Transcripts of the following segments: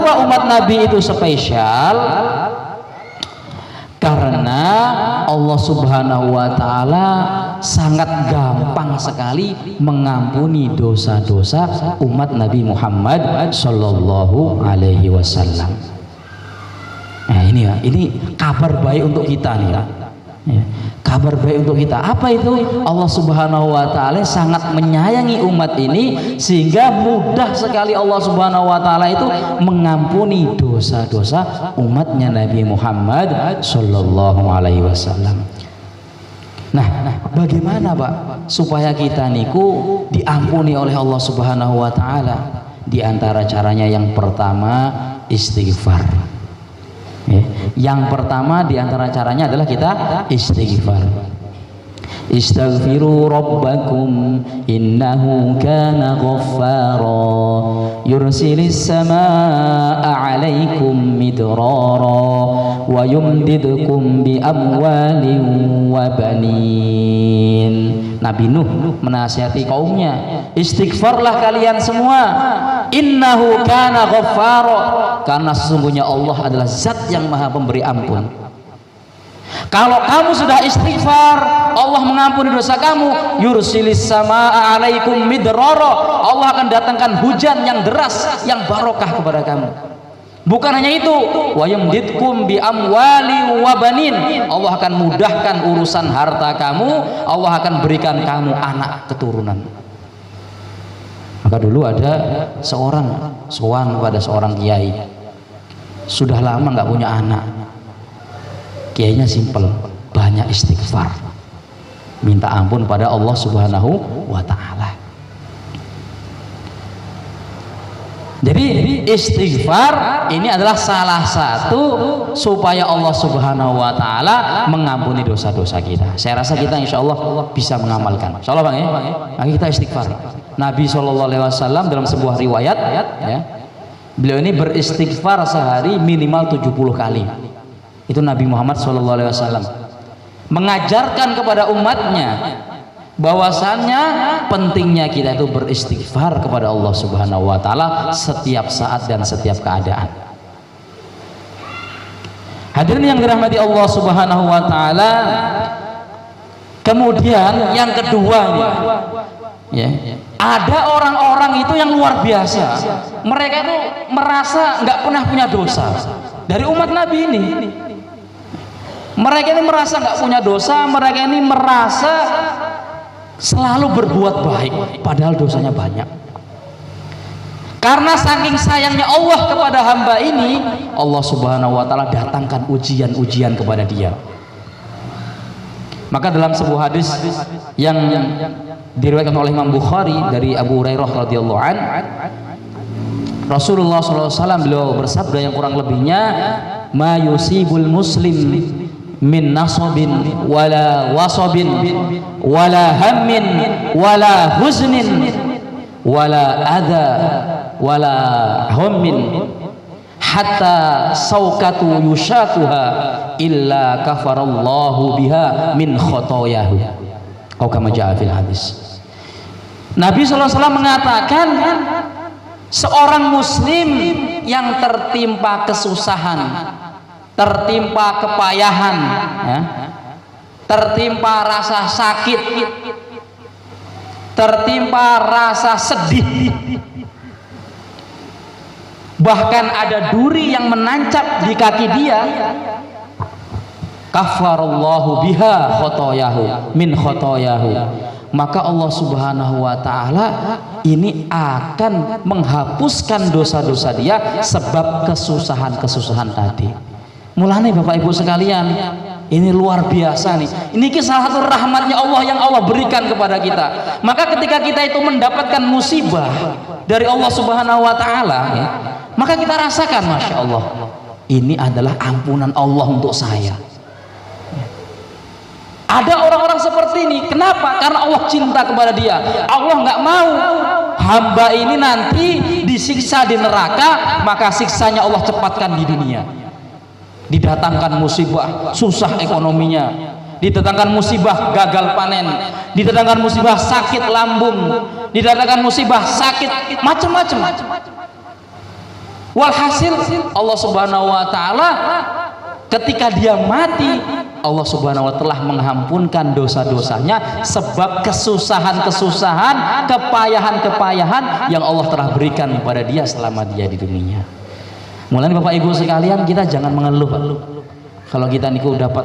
Kenapa umat Nabi itu spesial? Karena Allah Subhanahu wa Ta'ala sangat gampang sekali mengampuni dosa-dosa umat Nabi Muhammad Sallallahu Alaihi Wasallam. Nah ini kabar baik untuk kita nih ya. Kabar baik untuk kita. Apa itu? Allah Subhanahu wa Ta'ala sangat menyayangi umat ini sehingga mudah sekali Allah Subhanahu wa Ta'ala itu mengampuni dosa-dosa umatnya Nabi Muhammad Sallallahu Alaihi Wasallam. Nah, bagaimana Pak supaya kita niku diampuni oleh Allah Subhanahu wa Ta'ala? Di antara caranya yang pertama istighfar. Yang pertama di antara caranya adalah kita istighfar. Istaghfiru rabbakum innahu kana ghaffara yursilis samaa'a 'alaikum midrara wa yumdidkum bi amwalin wa banin. Nabi Nuh menasihati kaumnya, istighfarlah kalian semua, innahu kana ghaffara, karena sesungguhnya Allah adalah zat yang maha pemberi ampun. Kalau kamu sudah istighfar, Allah mengampuni dosa kamu. Yursilis samaa'a 'alaikum midrara, Allah akan datangkan hujan yang deras, yang barokah kepada kamu. Bukan hanya itu, wa yumdidkum bi amwali wa banin, Allah akan mudahkan urusan harta kamu, Allah akan berikan kamu anak keturunan. Maka dulu ada seorang sowan pada seorang kiai, sudah lama nggak punya anak. Kiainya simpel, banyak istighfar, minta ampun pada Allah Subhanahu wa Ta'ala. Jadi istighfar ini adalah salah satu supaya Allah Subhanahu wa Ta'ala mengampuni dosa-dosa kita. Saya rasa kita insya Allah bisa mengamalkan. Insya Allah Bang ya. Maka kita istighfar. Nabi SAW dalam sebuah riwayat ya, beliau ini beristighfar sehari minimal 70 kali. Itu Nabi Muhammad SAW mengajarkan kepada umatnya bahwasannya pentingnya kita itu beristighfar kepada Allah Subhanahu wa Ta'ala setiap saat dan setiap keadaan. Hadirin yang dirahmati Allah Subhanahu wa Ta'ala, kemudian yang kedua ya, ada orang-orang itu yang luar biasa, mereka itu merasa nggak pernah punya dosa dari umat Nabi ini. Mereka ini merasa nggak punya dosa, mereka ini merasa selalu berbuat baik padahal dosanya banyak. Karena saking sayangnya Allah kepada hamba ini, Allah Subhanahu wa Ta'ala datangkan ujian-ujian kepada dia. Maka dalam sebuah hadis yang diriwayatkan oleh Imam Bukhari dari Abu Hurairah radhiyallahu an, Rasulullah SAW beliau bersabda yang kurang lebihnya, ma yusibul muslim min nasabin wala wasabin wala hammin wala huznin wala adha wala hummin hatta saukatu yushakuha illa kafarallahu biha min khotoyahu, atau kama jaa fil hadis. Nabi SAW mengatakan seorang muslim yang tertimpa kesusahan, tertimpa kepayahan ya, tertimpa rasa sakit, tertimpa rasa sedih, bahkan ada duri yang menancap di kaki dia, kafarallahu biha khotoyahu min khotoyahu, maka Allah Subhanahu wa Ta'ala ini akan menghapuskan dosa-dosa dia sebab kesusahan-kesusahan tadi. Mulane Bapak Ibu sekalian, ini luar biasa nih. Ini salah satu rahmatnya Allah yang Allah berikan kepada kita. Maka ketika kita itu mendapatkan musibah dari Allah Subhanahu wa Ta'ala ya, maka kita rasakan, Masya Allah, ini adalah ampunan Allah untuk saya. Ada orang-orang seperti ini. Kenapa? Karena Allah cinta kepada dia. Allah nggak mau hamba ini nanti disiksa di neraka, maka siksanya Allah cepatkan di dunia. Didatangkan musibah, susah ekonominya, didatangkan musibah gagal panen, didatangkan musibah sakit lambung, didatangkan musibah sakit macam-macam. Walhasil Allah Subhanahu wa taala ketika dia mati, Allah Subhanahu wa taala telah mengampunkan dosa-dosanya sebab kesusahan-kesusahan, kepayahan-kepayahan yang Allah telah berikan kepada dia selama dia di dunia. Mulanya Bapak Ibu sekalian, kita jangan mengeluh. Kalau kita niku dapat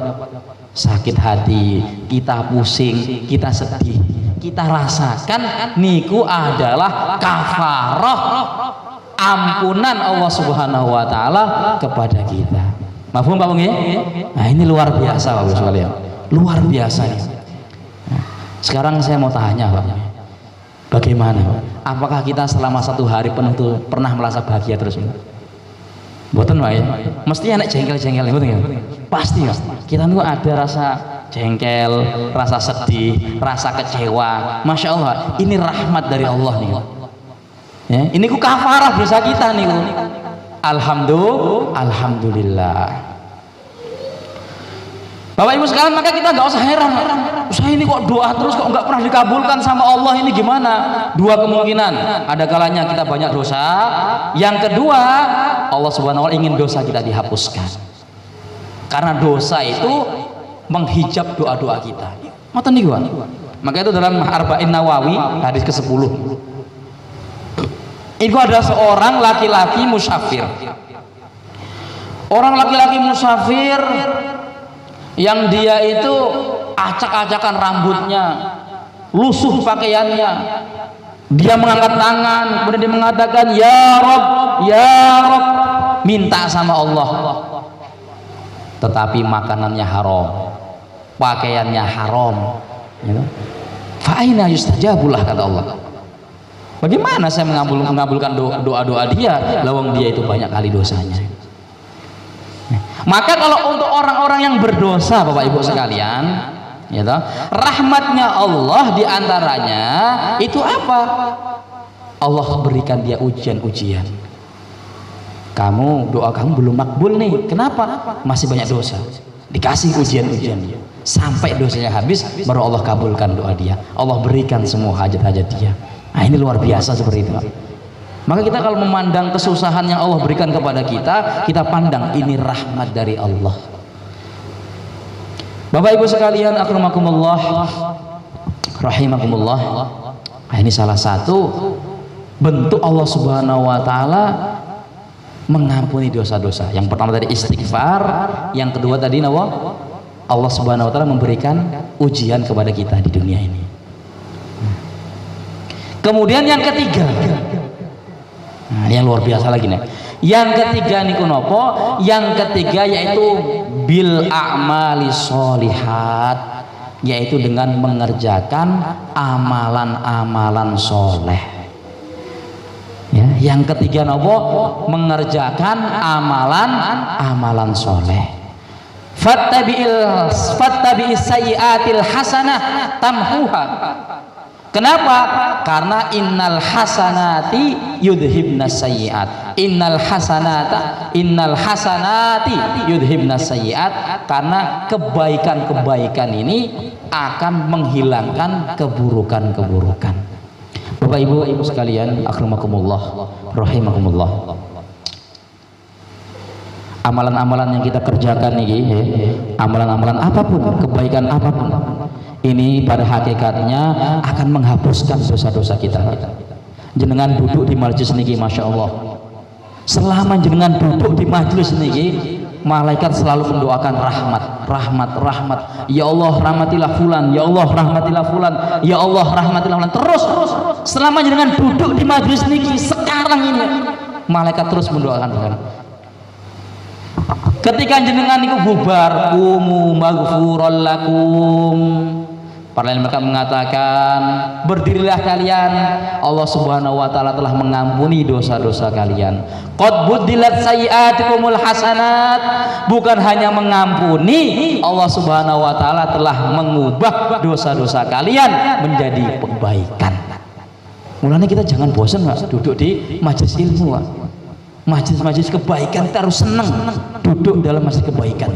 sakit hati, kita pusing, kita sedih, kita rasakan niku adalah kafarah ampunan Allah Subhanahu wa taala kepada kita. Mafhum Pak Bung ya? Nah, ini luar biasa Bapak sekalian. Luar biasa ya. Nah, sekarang saya mau tanya Pak. Bagaimana Pak? Apakah kita selama 1 hari penuh itu pernah merasa bahagia terus? Mboten Pak ya. Mesti enak jengkel-jengkel mboten ya? Pasti ya. Kita niku ada rasa jengkel, rasa sedih, rasa kecewa. Masya Allah, ini rahmat dari Allah nih. Ya, ini ku kafarah dosa kita nih. Alhamdulillah. Bapak Ibu sekalian, maka kita nggak usah heran. Saya ini kok doa terus kok nggak pernah dikabulkan sama Allah, ini gimana? 2 kemungkinan. Ada kalanya kita banyak dosa. Yang kedua, Allah Subhanahu wa taala ingin dosa kita dihapuskan. Karena dosa itu menghijab doa-doa kita. Ngoten niku. Maka itu dalam Arba'in Nawawi hadis ke-10. Itu ada seorang laki-laki musafir. Orang laki-laki musafir yang dia itu acak-acakan rambutnya, lusuh pakaiannya. Dia mengangkat tangan, kemudian dia mengatakan, "Ya Rabb, ya Rabb," minta sama Allah. Tetapi makanannya haram, pakaiannya haram. Fa aina yustajabulah, kata Allah. Bagaimana saya mengabulkan doa-doa dia, lawang dia itu banyak kali dosanya. Maka kalau untuk orang-orang yang berdosa Bapak Ibu sekalian, ya toh, rahmatnya Allah diantaranya itu apa? Allah berikan dia ujian-ujian. Kamu, doa kamu belum makbul nih. Kenapa? Masih banyak dosa. Dikasih ujian-ujian sampai dosanya habis, baru Allah kabulkan doa dia. Allah berikan semua hajat-hajat dia. Nah, ini luar biasa seperti itu. Maka kita kalau memandang kesusahan yang Allah berikan kepada kita, kita pandang ini rahmat dari Allah. Bapak Ibu sekalian, akramakumullah, rahimakumullah. Nah, ini salah satu bentuk Allah Subhanahu wa taala mengampuni dosa-dosa. Yang pertama tadi istighfar, yang kedua tadi Allah Subhanahu wa taala memberikan ujian kepada kita di dunia ini. Kemudian yang ketiga, nah, yang luar biasa lagi nih. Yang ketiga niku nopo? Yang ketiga yaitu bil a'mali sholihat, yaitu dengan mengerjakan amalan-amalan soleh. Ya, yang ketiga nopo? Mengerjakan amalan-amalan soleh. Fattabi'is sayyi'atil hasanah tamhuha. Kenapa? Karena innal hasanati yudhibnas sayyi'at. Innal hasanati yudhibnas sayyi'at. Karena kebaikan-kebaikan ini akan menghilangkan keburukan-keburukan. Bapak Ibu sekalian, akramakumullah, rahimakumullah. Amalan-amalan yang kita kerjakan nih, amalan-amalan apapun, kebaikan apapun, ini pada hakikatnya akan menghapuskan dosa-dosa kita. Jenengan duduk di majelis niki, masya Allah. Selama jenengan duduk di majelis niki, malaikat selalu mendoakan rahmat. Ya Allah rahmatilah fulan, ya Allah rahmatilah fulan, ya Allah rahmatilah fulan. Terus selama jenengan duduk di majelis niki sekarang ini, malaikat terus mendoakan fulan. Ketika jenengan niku bubar, kumu maghfuran lakum. Para mereka mengatakan, berdirilah kalian, Allah Subhanahu wa taala telah mengampuni dosa-dosa kalian. Qad buddilat sayyi'atikumul hasanat. Bukan hanya mengampuni, Allah Subhanahu wa taala telah mengubah dosa-dosa kalian menjadi kebaikan. Mulanya kita jangan bosan Pak, duduk di majelis ilmu Pak. Majelis kebaikan, kita harus senang duduk dalam majelis kebaikan.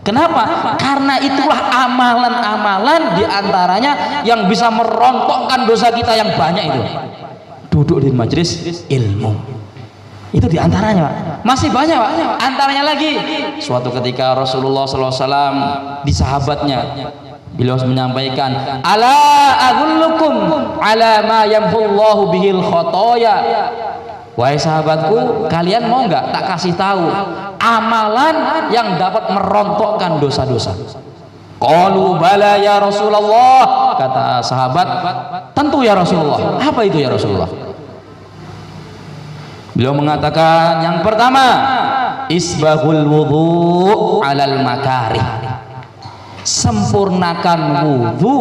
Kenapa? Karena itulah amalan-amalan diantaranya yang bisa merontokkan dosa kita yang banyak itu. Duduk di majelis ilmu. Itu diantaranya Pak. Masih banyak Pak. Antaranya lagi, suatu ketika Rasulullah SAW di sahabatnya, beliau menyampaikan, ala adullukum ala ma yamhullahu bihil khotoya. Wahai sahabatku, kalian mau nggak tak kasih tahu amalan yang dapat merontokkan dosa-dosa? Qalu bala ya Rasulullah. Kata sahabat, tentu ya Rasulullah. Apa itu ya Rasulullah? Beliau mengatakan, yang pertama, isbaghul wudu alal makarih. Sempurnakan wudu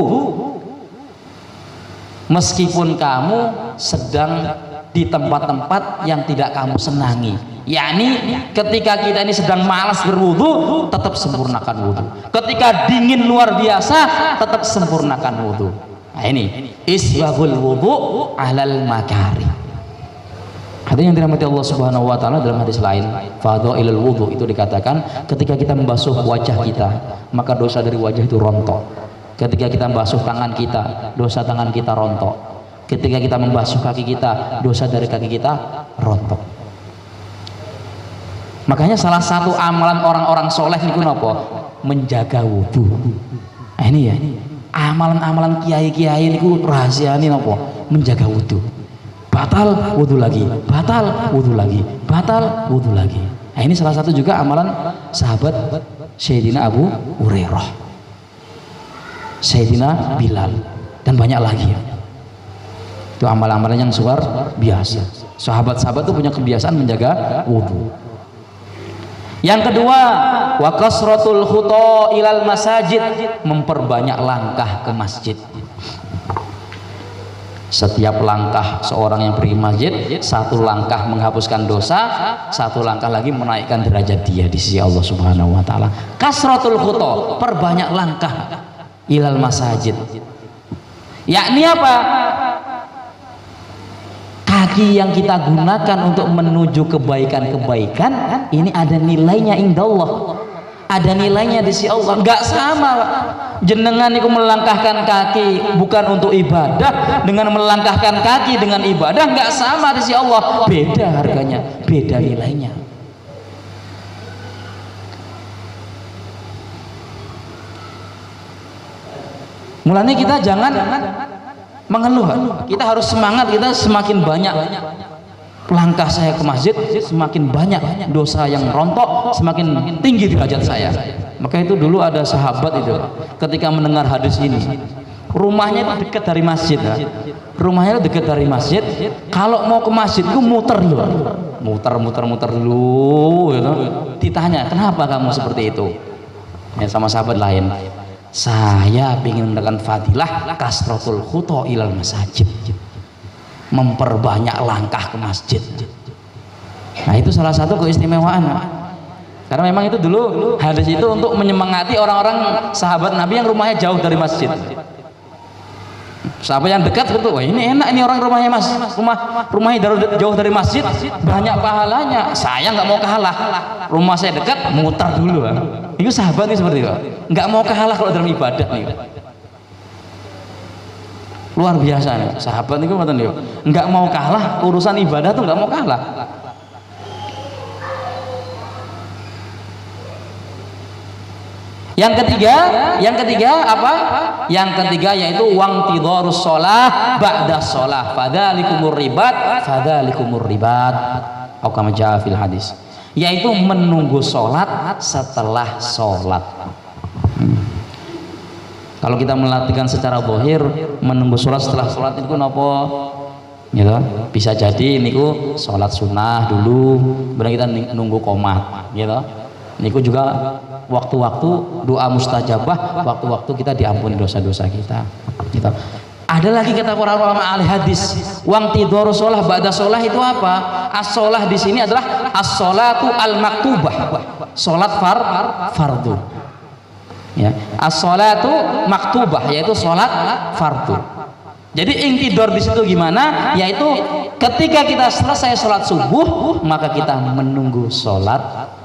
meskipun kamu sedang di tempat-tempat yang tidak kamu senangi. Yakni ketika kita ini sedang malas berwudu, tetap sempurnakan wudu. Ketika dingin luar biasa, tetap sempurnakan wudu. Nah ini isbaghul wudu alal makari. Hadirin yang dirahmati Allah Subhanahu wa taala, dalam hadis lain, fadhailul wudu itu dikatakan ketika kita membasuh wajah kita, maka dosa dari wajah itu rontok. Ketika kita membasuh tangan kita, dosa tangan kita rontok. Ketika kita membasuh kaki kita, dosa dari kaki kita rontok. Makanya salah satu amalan orang-orang soleh niku napa? Menjaga wudu. Nah ini ya, amalan-amalan kiai-kiai niku rahasiane napa? Menjaga wudu. Batal wudu lagi, batal wudu lagi, batal wudu lagi. Nah ini salah satu juga amalan sahabat Sayyidina Abu Hurairah, Sayyidina Bilal, dan banyak lagi ya. Itu amal-amalan yang luar biasa. Sahabat-sahabat itu punya kebiasaan menjaga wudu. Yang kedua, wa kasratul khuta ilal masajid, memperbanyak langkah ke masjid. Setiap langkah seorang yang pergi masjid, satu langkah menghapuskan dosa, satu langkah lagi menaikkan derajat dia di sisi Allah Subhanahu wa taala. Kasratul khuta, perbanyak langkah ilal masajid. Yakni apa? Kaki yang kita gunakan untuk menuju kebaikan-kebaikan ini ada nilainya indallah, ada nilainya di sisi Allah. Enggak sama Pak. Jenengan itu melangkahkan kaki bukan untuk ibadah dengan melangkahkan kaki dengan ibadah enggak sama di sisi Allah, beda harganya, beda nilainya. Mulanya kita jangan mengeluh, kita harus semangat. Kita semakin banyak langkah saya ke masjid, semakin banyak dosa yang rontok, semakin tinggi derajat saya. Maka itu dulu ada sahabat itu ketika mendengar hadis ini, rumahnya itu dekat dari masjid, rumahnya itu dekat dari masjid. Kalau mau ke masjid itu muter dulu, muter dulu, gitu. Ditanya, kenapa kamu seperti itu? Ya, sama sahabat lain, saya ingin mendapatkan fadilah kasratul khuta ilal masajid, memperbanyak langkah ke masjid. Nah itu salah satu keistimewaan, karena memang itu dulu hadis itu untuk menyemangati orang-orang sahabat Nabi yang rumahnya jauh dari masjid. Sahabat yang dekat betul, wah ini enak ini orang rumahnya mas, rumahnya jauh dari masjid, banyak pahalanya. Saya nggak mau kalah, rumah saya dekat, muter dulu. Itu sahabat nih seperti itu, nggak mau kalah kalau dalam ibadah nih. Luar biasa nih sahabat itu, nggak mau kalah urusan ibadah tuh, nggak mau kalah. Yang ketiga apa? Yang ketiga yaitu wang tidorus sholah ba'da sholah, fadzalikumur ribat, fadzalikumur ribat. Atau kama jaa fil hadis, yaitu menunggu sholat setelah sholat. Kalau kita melatihkan secara zahir, menunggu sholat setelah sholat itu napa? Gitu. Bisa jadi niku sholat sunnah dulu, benar kita nunggu qomat, gitu. Niku juga waktu-waktu doa mustajabah, waktu-waktu kita diampuni dosa-dosa kita. Gitu. Ada lagi kata para ulama ahli hadis, wang tidoru sholah ba'da sholah itu apa? As-sholah di sini adalah as-sholatu al-maktubah, sholat fardu. Ya, as-sholatu maktubah yaitu sholat fardu. Jadi intidor di situ gimana? Yaitu ketika kita selesai sholat subuh, maka kita menunggu sholat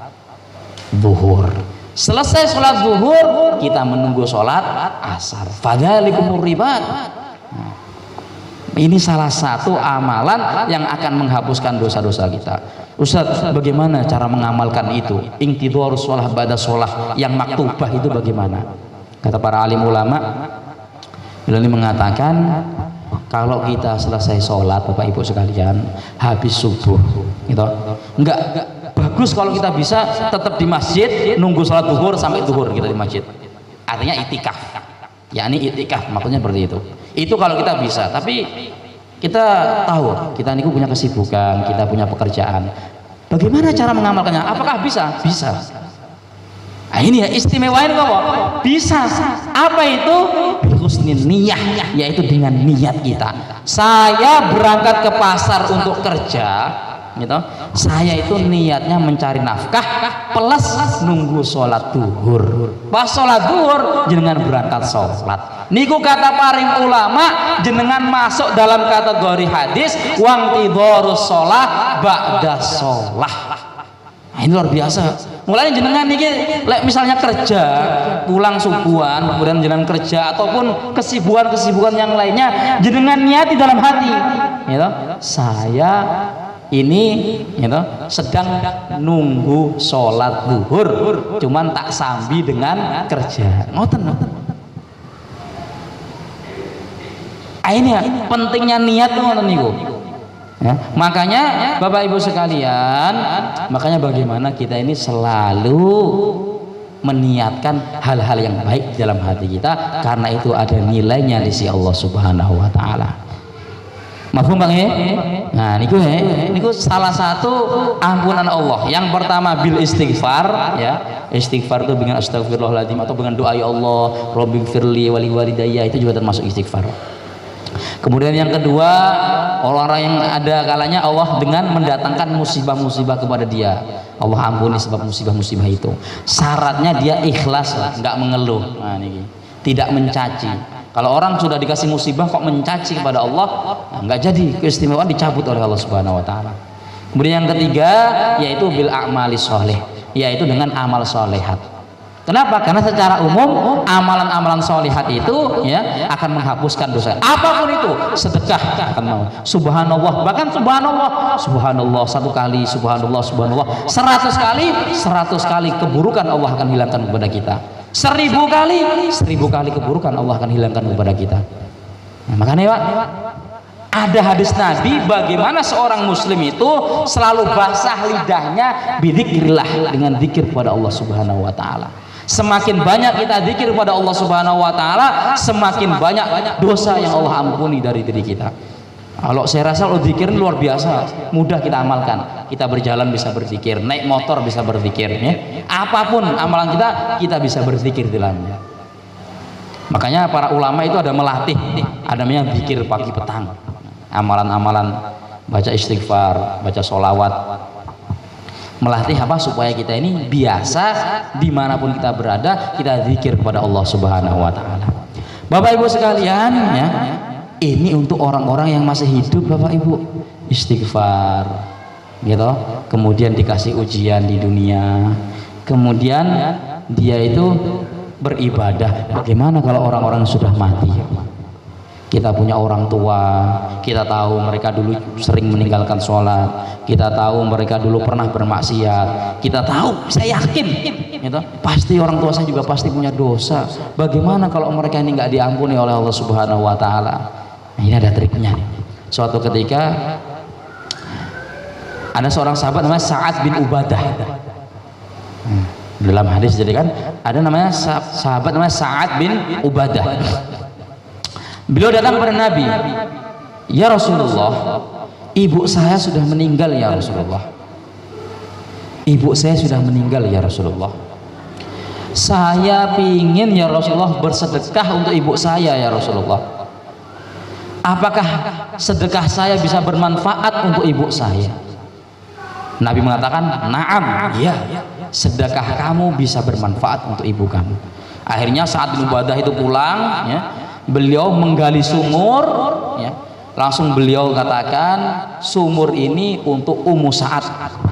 zuhur. Selesai sholat zuhur, kita menunggu sholat asar. Fadzalikumur ribat. Ini salah satu amalan yang akan menghapuskan dosa-dosa kita. Ustaz, bagaimana cara mengamalkan itu? Intidharus shalah ba'da shalah yang maktubah itu bagaimana? Kata para alim ulama, beliau ini mengatakan kalau kita selesai sholat, Bapak Ibu sekalian, habis subuh, gitu, enggak bagus kalau kita bisa tetap di masjid nunggu sholat duhur sampai duhur kita di masjid. Artinya itikaf, yakni itikaf, maksudnya seperti itu. Itu kalau kita bisa, tapi kita tahu kita niku punya kesibukan, kita punya pekerjaan. Bagaimana cara mengamalkannya? Apakah bisa? Bisa. Nah, ini ya istimewanya kok. Bisa. Apa itu? Husnul niyah, yaitu dengan niat kita. Saya berangkat ke pasar untuk kerja, gitu. Saya itu niatnya mencari nafkah plus nunggu sholat duhur. Pas sholat duhur jenengan berangkat sholat. Niku kata paring ulama, jenengan masuk dalam kategori hadis wang tidorus sholah ba'da sholah. Nah, ini luar biasa. Mulai jenengan niki misalnya kerja pulang subuhan, kemudian jenengan kerja ataupun kesibukan yang lainnya, jenengan niati dalam hati, gitu. Saya ini gitu, sedang nunggu sholat duhur, cuman tak sambi dengan kerja. Ngoten. Ini ya pentingnya niat ngoten niku. Ya, makanya Bapak Ibu sekalian, makanya bagaimana kita ini selalu meniatkan hal-hal yang baik dalam hati kita, karena itu ada nilainya di sisi Allah Subhanahu wa taala. Mafhum Bang ya? Nah, niku salah satu ampunan Allah. Yang pertama bil istighfar, ya. Istighfar itu dengan astagfirullahaladzim atau dengan doa ya Allah, Rabbighfirli wa li walidayya, itu juga termasuk istighfar. Kemudian yang kedua, orang-orang yang ada kalanya Allah dengan mendatangkan musibah-musibah kepada dia, Allah ampuni sebab musibah-musibah itu. Syaratnya dia ikhlas, nggak mengeluh. Nah, ini tidak mencaci. Kalau orang sudah dikasih musibah kok mencaci kepada Allah, nggak jadi, keistimewaan dicabut oleh Allah Subhanahu wa taala. Kemudian yang ketiga yaitu bil a'mali sholeh, yaitu dengan amal solehat. Kenapa? Karena secara umum amalan-amalan solihat itu ya akan menghapuskan dosa. Apapun itu, sedekah akan mau. Subhanallah, bahkan subhanallah 1 kali, subhanallah 100 kali keburukan Allah akan hilangkan kepada kita. 1000 kali keburukan Allah akan hilangkan kepada kita. Nah, makanya Pak, ada hadis Nabi bagaimana seorang muslim itu selalu basah lidahnya bidzikrillah, dengan zikir kepada Allah Subhanahu wa taala. Semakin banyak kita zikir kepada Allah Subhanahu wa taala, semakin banyak dosa yang Allah ampuni dari diri kita. Kalau saya rasa kalau zikir luar biasa, mudah kita amalkan. Kita berjalan bisa berzikir, naik motor bisa berzikir, ya. Apapun amalan kita bisa berzikir di dalamnya. Makanya para ulama itu ada melatih, ada yang zikir pagi petang. Amalan-amalan baca istighfar, baca sholawat, melatih apa supaya kita ini biasa dimanapun kita berada kita zikir kepada Allah Subhanahu wa taala. Bapak Ibu sekalian, ya, ini untuk orang-orang yang masih hidup Bapak Ibu, istighfar gitu, kemudian dikasih ujian di dunia, kemudian dia itu beribadah. Bagaimana kalau orang-orang sudah mati? Kita punya orang tua, kita tahu mereka dulu sering meninggalkan sholat, kita tahu mereka dulu pernah bermaksiat, kita tahu, saya yakin gitu, pasti orang tua saya juga pasti punya dosa. Bagaimana kalau mereka ini nggak diampuni oleh Allah Subhanahu wa taala? Nah, ini ada triknya nih. Suatu ketika ada seorang sahabat namanya Sa'ad bin Ubadah. Dalam hadis jadi kan ada namanya sahabat namanya Sa'ad bin Ubadah. Beliau datang kepada Nabi, ya Rasulullah, ibu saya sudah meninggal ya Rasulullah. Ibu saya sudah meninggal ya Rasulullah. Saya pingin ya Rasulullah bersedekah untuk ibu saya ya Rasulullah. Apakah sedekah saya bisa bermanfaat untuk ibu saya? Nabi mengatakan, na'am, ya, sedekah kamu bisa bermanfaat untuk ibu kamu. Akhirnya saat bin Ubadah itu pulang, ya, beliau menggali sumur, ya, langsung beliau katakan sumur ini untuk Ummu Sa'ad,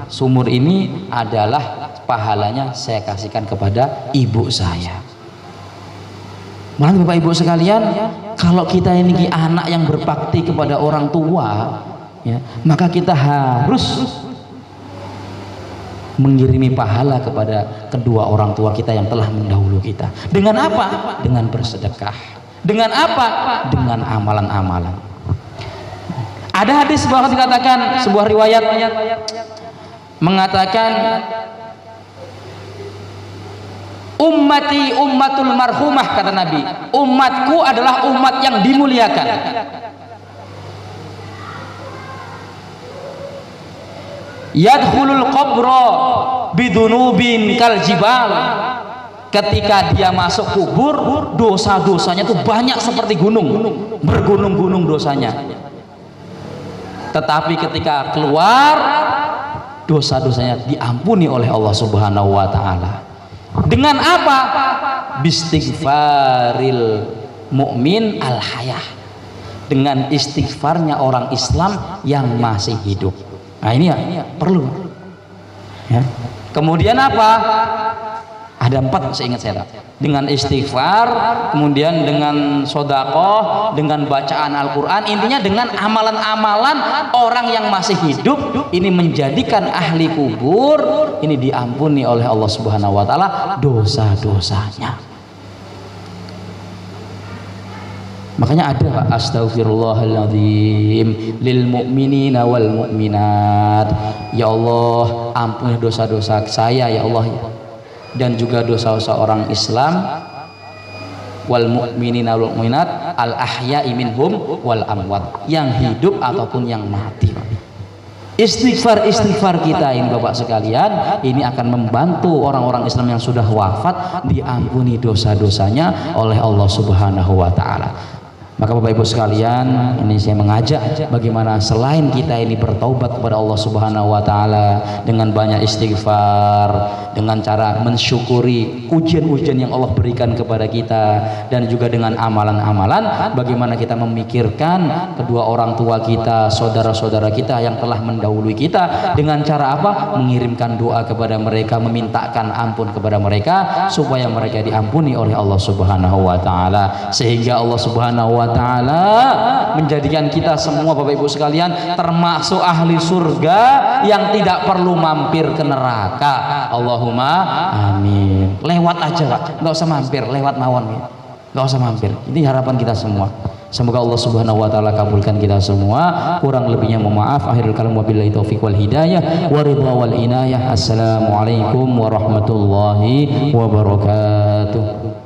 sumur ini adalah pahalanya saya kasihkan kepada ibu saya. Malah Bapak Ibu sekalian, kalau kita ini anak yang berbakti kepada orang tua, ya, maka kita harus mengirimi pahala kepada kedua orang tua kita yang telah mendahulu kita. Dengan apa? Dengan bersedekah. Dengan apa? Dengan amalan-amalan. Ada hadis bahwa dikatakan, sebuah riwayat mengatakan, ummati ummatul marhumah, kata Nabi, umatku adalah umat yang dimuliakan. Yadkhulul qabra bidunubin kal jibal. Ketika dia masuk kubur, dosa-dosanya itu banyak seperti gunung, bergunung-gunung dosanya. Tetapi ketika keluar, dosa-dosanya diampuni oleh Allah Subhanahu wa taala. Dengan apa? Bistighfaril mukmin al hayah. Dengan istighfarnya orang Islam yang masih hidup. Nah ini ya perlu. Ya. Kemudian apa? Ada 4 seingat saya. Dengan istighfar, kemudian dengan sodakoh, dengan bacaan Al-Quran, intinya dengan amalan-amalan orang yang masih hidup, ini menjadikan ahli kubur ini diampuni oleh Allah Subhanahu wa taala dosa-dosanya. Makanya ada astaghfirullahaladzim lil mu'minina wal mu'minat. Ya Allah, ampuni dosa-dosa saya ya Allah, dan juga dosa-dosa orang Islam, wal mu'minina wal mu'minat al ahya'i minhum wal amwat, yang hidup ataupun yang mati. Istighfar kita ini Bapak sekalian, ini akan membantu orang-orang Islam yang sudah wafat diampuni dosa-dosanya oleh Allah Subhanahu wa taala. Maka Bapak Ibu sekalian, ini saya mengajak bagaimana selain kita ini bertaubat kepada Allah Subhanahu wa taala dengan banyak istighfar, dengan cara mensyukuri ujian-ujian yang Allah berikan kepada kita, dan juga dengan amalan-amalan bagaimana kita memikirkan kedua orang tua kita, saudara-saudara kita yang telah mendahului kita, dengan cara apa? Mengirimkan doa kepada mereka, memintakan ampun kepada mereka supaya mereka diampuni oleh Allah Subhanahu wa taala, sehingga Allah Subhanahu wa taala menjadikan kita semua Bapak Ibu sekalian termasuk ahli surga yang tidak perlu mampir ke neraka. Allahumma amin. Lewat aja Pak, nggak usah mampir, lewat mawon ya, nggak usah mampir. Ini harapan kita semua. Semoga Allah Subhanahu wa taala kabulkan kita semua. Kurang lebihnya mohon maaf. Akhirul kalam wabillahi taufiq wal hidayah wa ridha wal inayah. Assalamualaikum warahmatullahi wabarakatuh.